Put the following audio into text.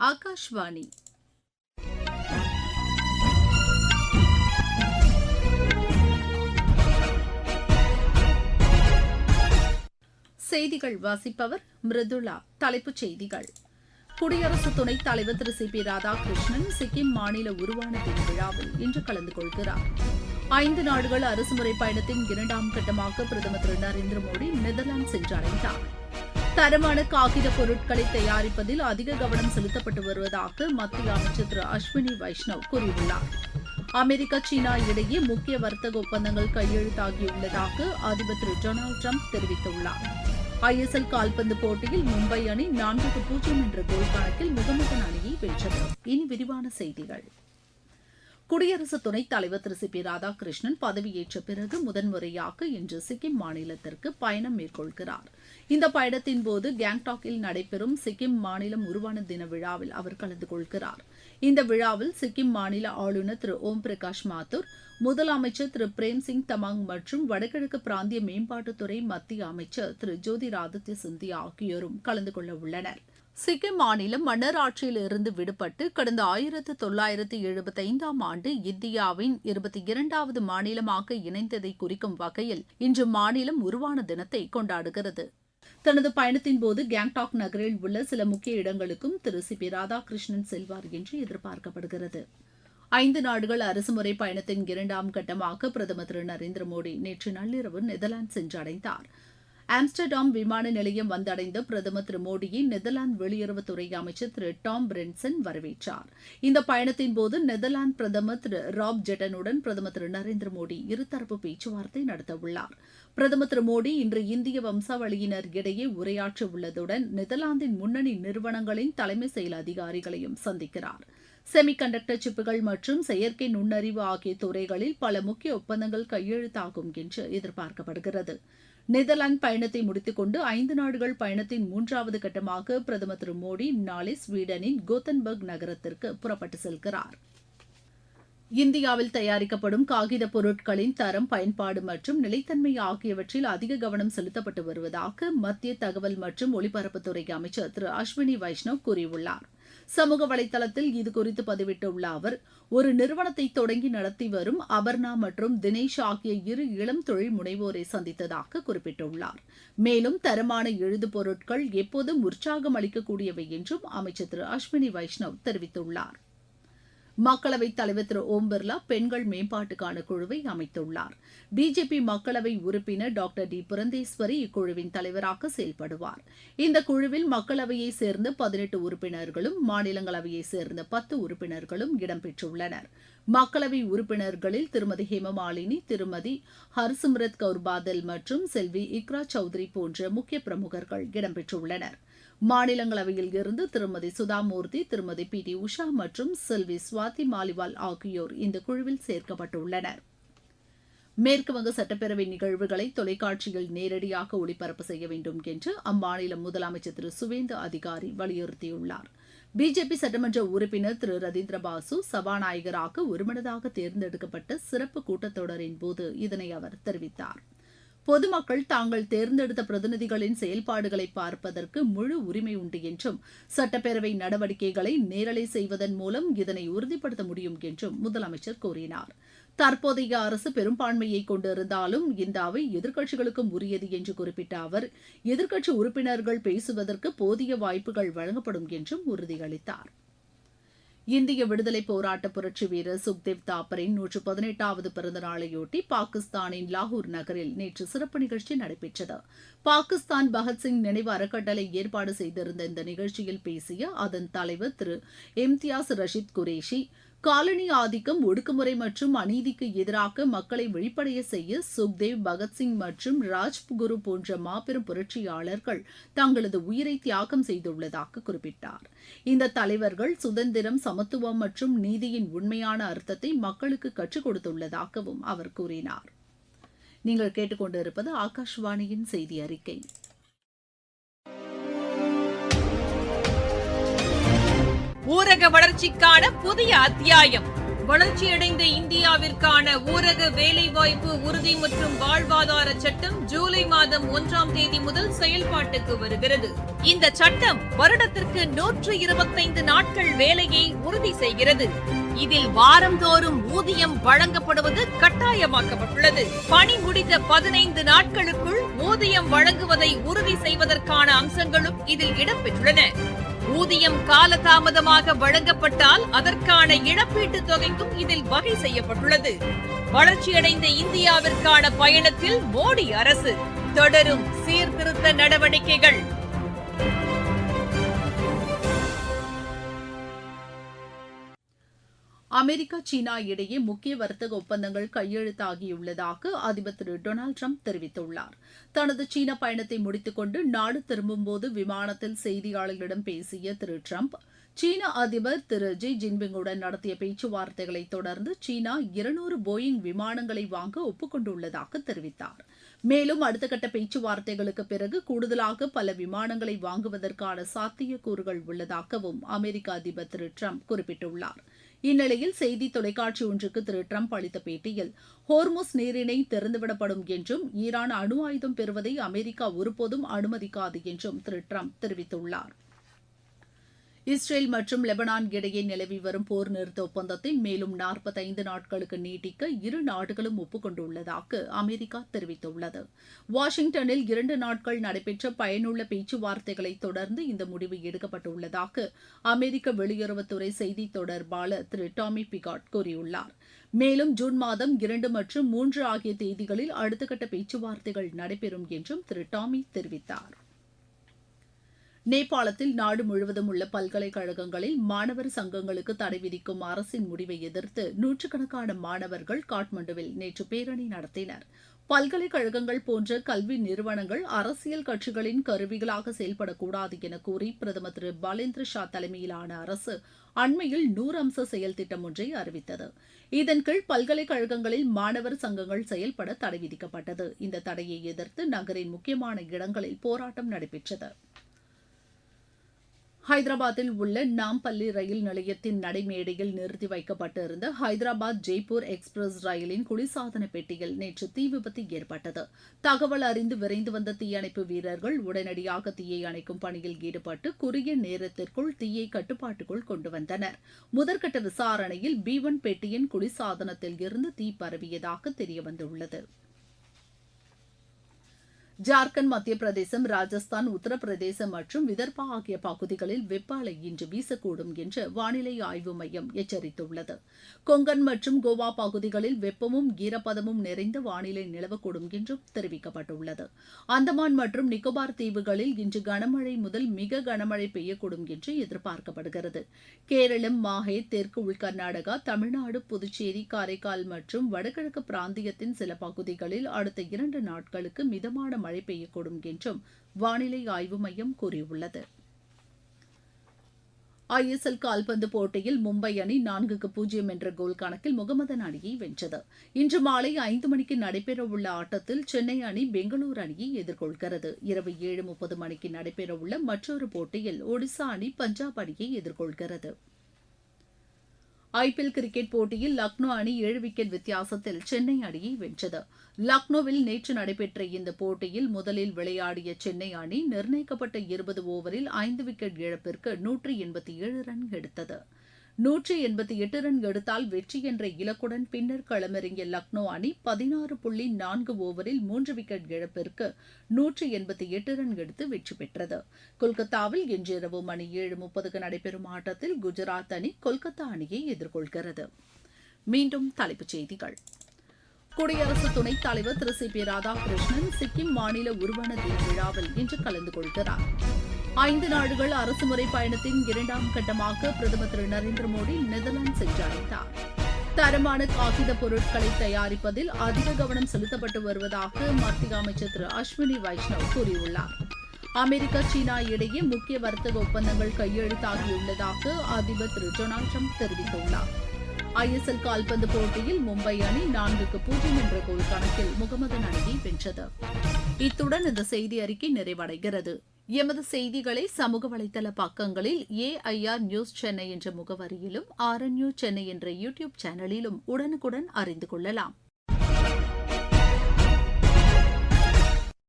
ஆகாஷ்வாணி. செய்திகள் வாசிப்பவர் மிருதுளா. தலைப்புச் செய்திகள்: குடியரசு துணைத் தலைவர் திரு சி பி ராதாகிருஷ்ணன் சிக்கிம் மாநில உருவான தின விழாவில் இன்று கலந்து கொள்கிறார். 5 நாடுகள் அரசுமுறை பயணத்தின் 2ஆம் கட்டமாக பிரதமர் திரு நரேந்திர மோடி நெதர்லாந்து சென்றடைந்தார். தரமான காகித பொருட்களை தயாரிப்பதில் அதிக கவனம் செலுத்தப்பட்டு வருவதாக மத்திய அமைச்சர் திரு அஸ்வினி வைஷ்ணவ் கூறியுள்ளார். அமெரிக்கா, சீனா இடையே முக்கிய வர்த்தக ஒப்பந்தங்கள் கையெழுத்தாகியுள்ளதாக அதிபர் திரு டொனால்டு டிரம்ப் தெரிவித்துள்ளார். ISL கால்பந்து போட்டியில் மும்பை அணி 4-0 என்ற கோல் கணக்கில் முகமதன் அணியை வென்றது. இனி விரிவான செய்திகள். குடியரசு துணைத் தலைவர் திரு சி பி ராதாகிருஷ்ணன் பதவியேற்ற பிறகு முதன்முறையாக இன்று சிக்கிம் மாநிலத்திற்கு பயணம் மேற்கொள்கிறார். இந்த பயணத்தின்போது கேங்டாக்கில் நடைபெறும் சிக்கிம் மாநிலம் உருவான தின விழாவில் அவர் கலந்து கொள்கிறார். இந்த விழாவில் சிக்கிம் மாநில ஆளுநர் திரு ஓம் பிரகாஷ் மாத்தூர், முதலமைச்சர் திரு பிரேம்சிங் தமாங் மற்றும் வடகிழக்கு பிராந்திய மேம்பாட்டுத்துறை மத்திய அமைச்சர் திரு ஜோதிராதித்ய சிந்தியா ஆகியோரும் கலந்து கொள்ள உள்ளனர். சிக்கிம் மாநிலம் மன்னர் ஆட்சியிலிருந்து விடுபட்டு கடந்த 1975ஆம் ஆண்டு இந்தியாவின் 22வது மாநிலமாக இணைந்ததை குறிக்கும் வகையில் இன்று மாநிலம் உருவான தினத்தை கொண்டாடுகிறது. தனது பயணத்தின்போது கேங்டாக் நகரில் உள்ள சில முக்கிய இடங்களுக்கும் திரு சி பி ராதாகிருஷ்ணன் செல்வார் என்று எதிர்பார்க்கப்படுகிறது. 5 நாடுகள் அரசுமுறை பயணத்தின் 2ஆம் கட்டமாக பிரதமர் திரு நரேந்திர மோடி நேற்று நள்ளிரவு நெதர்லாந்து சென்றடைந்தார். ஆம்ஸ்டர்டாம் விமான நிலையம் வந்தடைந்த பிரதமர் திரு மோடியை நெதர்லாந்து வெளியுறவுத்துறை அமைச்சர் திரு டாம் பிரென்சன் வரவேற்றார். இந்த பயணத்தின்போது நெதர்லாந்து பிரதமர் திரு ராப் ஜெட்டனுடன் பிரதமர் திரு நரேந்திர மோடி இருதரப்பு பேச்சுவார்த்தை நடத்தவுள்ளார். பிரதமர் திரு மோடி இன்று இந்திய வம்சாவளியினர் இடையே உரையாற்ற உள்ளதுடன் நெதர்லாந்தின் முன்னணி நிறுவனங்களின் தலைமை செயல் அதிகாரிகளையும் சந்திக்கிறார். செமிகண்டக்டர் சிப்புகள் மற்றும் செயற்கை நுண்ணறிவு ஆகிய துறைகளில் பல முக்கிய ஒப்பந்தங்கள் கையெழுத்தாகும் என்று எதிர்பார்க்கப்படுகிறது. நெதர்லாந்து பயணத்தை முடித்துக் கொண்டு 5 நாடுகள் பயணத்தின் 3வது கட்டமாக பிரதமர் திரு மோடி நாளை ஸ்வீடனின் கோத்தன்பர்க் நகரத்திற்கு புறப்பட்டு செல்கிறார். இந்தியாவில் தயாரிக்கப்படும் காகித பொருட்களின் தரம், பயன்பாடு மற்றும் நிலைத்தன்மை ஆகியவற்றில் அதிக கவனம் செலுத்தப்பட்டு வருவதாக மத்திய தகவல் மற்றும் ஒலிபரப்புத்துறை அமைச்சர் திரு அஸ்வினி வைஷ்ணவ் கூறியுள்ளார். சமூக வலைதளத்தில் இதுகுறித்து பதிவிட்டுள்ள அவர், ஒரு நிறுவனத்தை தொடங்கி நடத்தி வரும் அபர்ணா மற்றும் தினேஷ் ஆகிய 2 இளம் தொழில் முனைவோரை சந்தித்ததாக குறிப்பிட்டுள்ளார். மேலும் தரமான எழுது பொருட்கள் எப்போதும் உற்சாகம் அளிக்கக்கூடியவை என்றும் அமைச்சர் திரு அஸ்வினி வைஷ்ணவ் தெரிவித்துள்ளார். மக்களவைத் தலைவர் திரு ஓம் பிர்லா பெண்கள் மேம்பாட்டுக்கான குழுவை அமைத்துள்ளார். பிஜேபி மக்களவை உறுப்பினர் டாக்டர் டி புரந்தேஸ்வரி இக்குழுவின் தலைவராக செயல்படுவார். இந்த குழுவில் மக்களவையைச் சேர்ந்த 18 உறுப்பினர்களும் மாநிலங்களவையைச் சேர்ந்த 10 உறுப்பினர்களும் இடம்பெற்றுள்ளனர். மக்களவை உறுப்பினர்களில் திருமதி ஹேமமாலினி, திருமதி ஹர்சிம்ரத் கவுர் பாதல் மற்றும் செல்வி இக்ரா சௌத்ரி போன்ற முக்கிய பிரமுகர்கள் இடம்பெற்றுள்ளனர். மாநிலங்களவையில் இருந்து திருமதி சுதாமூர்த்தி, திருமதி பி.டி. உஷா மற்றும் செல்வி சுவாதி மாலிவால் ஆகியோர் இந்த குழுவில் சேர்க்கப்பட்டுள்ளனர். மேற்குவங்க சட்டப்பேரவை நிகழ்வுகளை தொலைக்காட்சியில் நேரடியாக ஒளிபரப்பு செய்ய வேண்டும் என்று அம்மாநில முதலமைச்சர் திரு சுவேந்து அதிகாரி வலியுறுத்தியுள்ளார். பிஜேபி சட்டமன்ற உறுப்பினர் திரு ரதீந்திர பாசு சபாநாயகராக ஒருமனதாக தேர்ந்தெடுக்கப்பட்ட சிறப்பு கூட்டத்தொடரின் போது இதனை அவர் தெரிவித்தார். பொதுமக்கள் தாங்கள் தேர்ந்தெடுத்த பிரதிநிதிகளின் செயல்பாடுகளை பார்ப்பதற்கு முழு உரிமை உண்டு என்றும் சட்டப்பேரவை நடவடிக்கைகளை நேரலை செய்வதன் மூலம் இதனை உறுதிப்படுத்த முடியும் என்றும் முதலமைச்சர் கூறினார். தற்போதைய அரசு பெரும்பான்மையை கொண்டிருந்தாலும் இந்த அவை எதிர்க்கட்சிகளுக்கும் உரியது என்று குறிப்பிட்ட அவர், எதிர்க்கட்சி உறுப்பினர்கள் பேசுவதற்கு போதிய வாய்ப்புகள் வழங்கப்படும் என்றும் உறுதியளித்தார். இந்திய விடுதலை போராட்ட புரட்சி வீரர் சுக்தேவ் தாப்பரின் 118வது பிறந்த நாளையொட்டி பாகிஸ்தானின் லாகூர் நகரில் நேற்று சிறப்பு நிகழ்ச்சி நடைபெற்றது. பாகிஸ்தான் பகத்சிங் நினைவு அறக்கட்டளை ஏற்பாடு செய்திருந்த இந்த நிகழ்ச்சியில் பேசிய அதன் தலைவர் திரு இம்தியாஸ் ரஷீத் குரேஷி, காலனி ஆதிக்கம், ஒடுக்குமுறை மற்றும் அநீதிக்கு எதிராக மக்களை விழிப்படைய செய்ய சுக்தேவ், பகத்சிங் மற்றும் ராஜ்குரு போன்ற மாபெரும் புரட்சியாளர்கள் தங்களது உயிரை தியாகம் செய்துள்ளதாக குறிப்பிட்டார். இந்த தலைவர்கள் சுதந்திரம், சமத்துவம் மற்றும் நீதியின் உண்மையான அர்த்தத்தை மக்களுக்கு கற்றுக் கொடுத்துள்ளதாகவும் அவர் கூறினார். நீங்கள் கேட்டுக்கொண்டிருப்பது ஆகாஷ்வாணியின் செய்தி அறிக்கை. ஊரக வளர்ச்சிக்கான புதிய அத்தியாயம். வளர்ச்சியடைந்த இந்தியாவிற்கான ஊரக வேலைவாய்ப்பு உறுதி மற்றும் வாழ்வாதார சட்டம் ஜூலை மாதம் 1ஆம் தேதி முதல் செயல்பாட்டுக்கு வருகிறது. இந்த சட்டம் வருடத்திற்கு 125 நாட்கள் வேலையை உறுதி செய்கிறது. இதில் வாரந்தோறும் ஊதியம் வழங்கப்படுவது கட்டாயமாக்கப்பட்டுள்ளது. பணி முடிந்த 15 நாட்களுக்குள் ஊதியம் வழங்குவதை உறுதி செய்வதற்கான அம்சங்களும் இதில் இடம்பெற்றுள்ளன. ஊதியம் காலதாமதமாக வழங்கப்பட்டால் அதற்கான இழப்பீட்டுத் தொகைக்கும் இதில் வகை செய்யப்பட்டுள்ளது. வளர்ச்சியடைந்த இந்தியாவிற்கான பயணத்தில் மோடி அரசு தொடரும் சீர்திருத்த நடவடிக்கைகள். அமெரிக்கா சீனா இடையே முக்கிய வர்த்தக ஒப்பந்தங்கள் கையெழுத்தாகியுள்ளதாக அதிபர் திரு டொனால்டு டிரம்ப் தெரிவித்துள்ளார். தனது சீன பயணத்தை முடித்துக் கொண்டு நாடு திரும்பும்போது விமானத்தில் செய்தியாளர்களிடம் பேசிய திரு டிரம்ப், சீன அதிபர் திரு ஜி ஜின்பிங்குடன் நடத்திய பேச்சுவார்த்தைகளை தொடர்ந்து சீனா 200 போயிங் விமானங்களை வாங்க ஒப்புக்கொண்டுள்ளதாக தெரிவித்தார். மேலும் அடுத்த கட்ட பேச்சுவார்த்தைகளுக்கு பிறகு கூடுதலாக பல விமானங்களை வாங்குவதற்கான சாத்தியக்கூறுகள் உள்ளதாகவும் அமெரிக்க அதிபர் திரு டிரம்ப் குறிப்பிட்டுள்ளார். இந்நிலையில் செய்தி தொலைக்காட்சி ஒன்றுக்கு திரு டிரம்ப் அளித்த பேட்டியில், ஹோர்முஸ் நீரிணை திறந்துவிடப்படும் என்றும் ஈரான் அணு ஆயுதம் பெறுவதை அமெரிக்கா ஒருபோதும் அனுமதிக்காது என்றும் திரு டிரம்ப் தெரிவித்துள்ளார். இஸ்ரேல் மற்றும் லெபனான் இடையே நிலவி வரும் போர் நிறுத்த ஒப்பந்தத்தை மேலும் 45 நாட்களுக்கு நீட்டிக்க இரு நாடுகளும் ஒப்புக்கொண்டுள்ளதாக அமெரிக்கா தெரிவித்துள்ளது. வாஷிங்டனில் 2 நாட்கள் நடைபெற்ற பயனுள்ள பேச்சுவார்த்தைகளை தொடர்ந்து இந்த முடிவு எடுக்கப்பட்டுள்ளதாக அமெரிக்க வெளியுறவுத்துறை செய்தி தொடர்பாளர் திரு டாமி பிகாட் கூறியுள்ளார். மேலும் ஜூன் மாதம் 2 மற்றும் 3 ஆகிய தேதிகளில் அடுத்த கட்ட பேச்சுவார்த்தைகள் நடைபெறும் என்றும் திரு டாமி தெரிவித்தார். நேபாளத்தில் நாடு முழுவதும் உள்ள பல்கலைக்கழகங்களில் மாணவர் சங்கங்களுக்கு தடை விதிக்கும் அரசின் முடிவை எதிர்த்து நூற்றுக்கணக்கான மாணவர்கள் காட்மாண்டுவில் நேற்று பேரணி நடத்தினர். பல்கலைக்கழகங்கள் போன்ற கல்வி நிறுவனங்கள் அரசியல் கட்சிகளின் கருவிகளாக செயல்படக்கூடாது என கூறி பிரதமர் திரு பாலேந்திர ஷா தலைமையிலான அரசு அண்மையில் 100 அம்ச செயல் திட்டம் ஒன்றை அறிவித்தது. இதன் கீழ் பல்கலைக்கழகங்களில் மாணவர் சங்கங்கள் செயல்பட தடை விதிக்கப்பட்டது. இந்த தடையை எதிர்த்து நகரின் முக்கியமான இடங்களில் போராட்டம் நடைபெற்றது. ஹைதராபாத்தில் உள்ள நாம்பள்ளி ரயில் நிலையத்தின் நடைமேடையில் நிறுத்தி வைக்கப்பட்டிருந்த ஹைதராபாத் ஜெய்ப்பூர் எக்ஸ்பிரஸ் ரயிலின் குளிர்சாதன பெட்டியில் நேற்று தீ விபத்து ஏற்பட்டது. தகவல் அறிந்து விரைந்து வந்த தீயணைப்பு வீரர்கள் உடனடியாக தீயை அணைக்கும் பணியில் ஈடுபட்டு குறுகிய நேரத்திற்குள் தீயை கட்டுப்பாட்டுக்குள் கொண்டு வந்தனர். முதற்கட்ட விசாரணையில் B1 பெட்டியின் குளிர்சாதனத்தில் இருந்து தீ பரவியதாக தெரியவந்துள்ளது. ஜார்க்கண்ட், மத்திய பிரதேசம், ராஜஸ்தான், உத்தரப்பிரதேசம் மற்றும் விதர்பா ஆகிய பகுதிகளில் வெப்ப அலை இன்று வீசக்கூடும் என்று வானிலை ஆய்வு மையம் எச்சரித்துள்ளது. கொங்கன் மற்றும் கோவா பகுதிகளில் வெப்பமும் ஈரப்பதமும் நிறைந்த வானிலை நிலவக்கூடும் என்றும் தெரிவிக்கப்பட்டுள்ளது. அந்தமான் மற்றும் நிக்கோபார் தீவுகளில் இன்று கனமழை முதல் மிக கனமழை பெய்யக்கூடும் என்று எதிர்பார்க்கப்படுகிறது. கேரளம், மாஹே, தெற்கு உள் கர்நாடகா, தமிழ்நாடு, புதுச்சேரி, காரைக்கால் மற்றும் வடகிழக்கு பிராந்தியத்தின் சில பகுதிகளில் அடுத்த 2 நாட்களுக்கு மிதமான மழை பெய்யக்கூடும் என்றும் வானிலை ஆய்வு மையம் கூறியுள்ளது. ISL கால்பந்து போட்டியில் மும்பை அணி 4-0 என்ற கோல் கணக்கில் முகமதன் அணியை வென்றது. இன்று மாலை 5 மணிக்கு நடைபெறவுள்ள ஆட்டத்தில் சென்னை அணி பெங்களூரு அணியை எதிர்கொள்கிறது. இரவு 7:30 மணிக்கு நடைபெறவுள்ள மற்றொரு போட்டியில் ஒடிசா அணி பஞ்சாப் அணியை எதிர்கொள்கிறது. IPL கிரிக்கெட் போட்டியில் லக்னோ அணி 7 விக்கெட் வித்தியாசத்தில் சென்னை அணியை வென்றது. லக்னோவில் நேற்று நடைபெற்ற இந்த போட்டியில் முதலில் விளையாடிய சென்னை அணி நிர்ணயிக்கப்பட்ட 20 ஓவரில் 5 விக்கெட் இழப்பிற்கு 187 ரன் எடுத்தது. 188 ரன் எடுத்தால் வெற்றி என்ற இலக்குடன் பின்னர் களமிறங்கிய லக்னோ அணி 16.4 ஓவரில் 3 விக்கெட் இழப்பிற்கு 188 ரன் எடுத்து வெற்றி பெற்றது. கொல்கத்தாவில் இன்றிரவு மணி 7:30க்கு நடைபெறும் ஆட்டத்தில் குஜராத் அணி கொல்கத்தா அணியை எதிர்கொள்கிறது. மீண்டும் தலைப்புச் செய்திகள். குடியரசு துணைத் தலைவர் திரு CP ராதாகிருஷ்ணன் சிக்கிம் மாநில உருவன தின விழாவில் இன்று கலந்து கொள்கிறார். 5 நாடுகள் அரசுமுறை பயணத்தின் 2ஆம் கட்டமாக பிரதமர் திரு நரேந்திர மோடி நெதர்லாந்து சென்றடைந்தார். தரமான காகித பொருட்களை தயாரிப்பதில் அதிக கவனம் செலுத்தப்பட்டு வருவதாக மத்திய அமைச்சர் திரு அஸ்வினி வைஷ்ணவ் கூறியுள்ளார். அமெரிக்கா, சீனா இடையே முக்கிய வர்த்தக ஒப்பந்தங்கள் கையெழுத்தாகியுள்ளதாக அதிபர் திரு டொனால்டு டிரம்ப் தெரிவித்துள்ளார். ISL கால்பந்து போட்டியில் மும்பை அணி 4-0 என்ற கோல் கணக்கில் முகமதன் அணியை வென்றது. இத்துடன் இந்த செய்தி அறிக்கை நிறைவடைகிறது. எமது செய்திகளை சமூக வலைதள பக்கங்களில் AIR நியூஸ் சென்னை என்ற முகவரியிலும் RNU சென்னை என்ற யூடியூப் சேனலிலும் உடனுக்குடன் அறிந்து கொள்ளலாம்.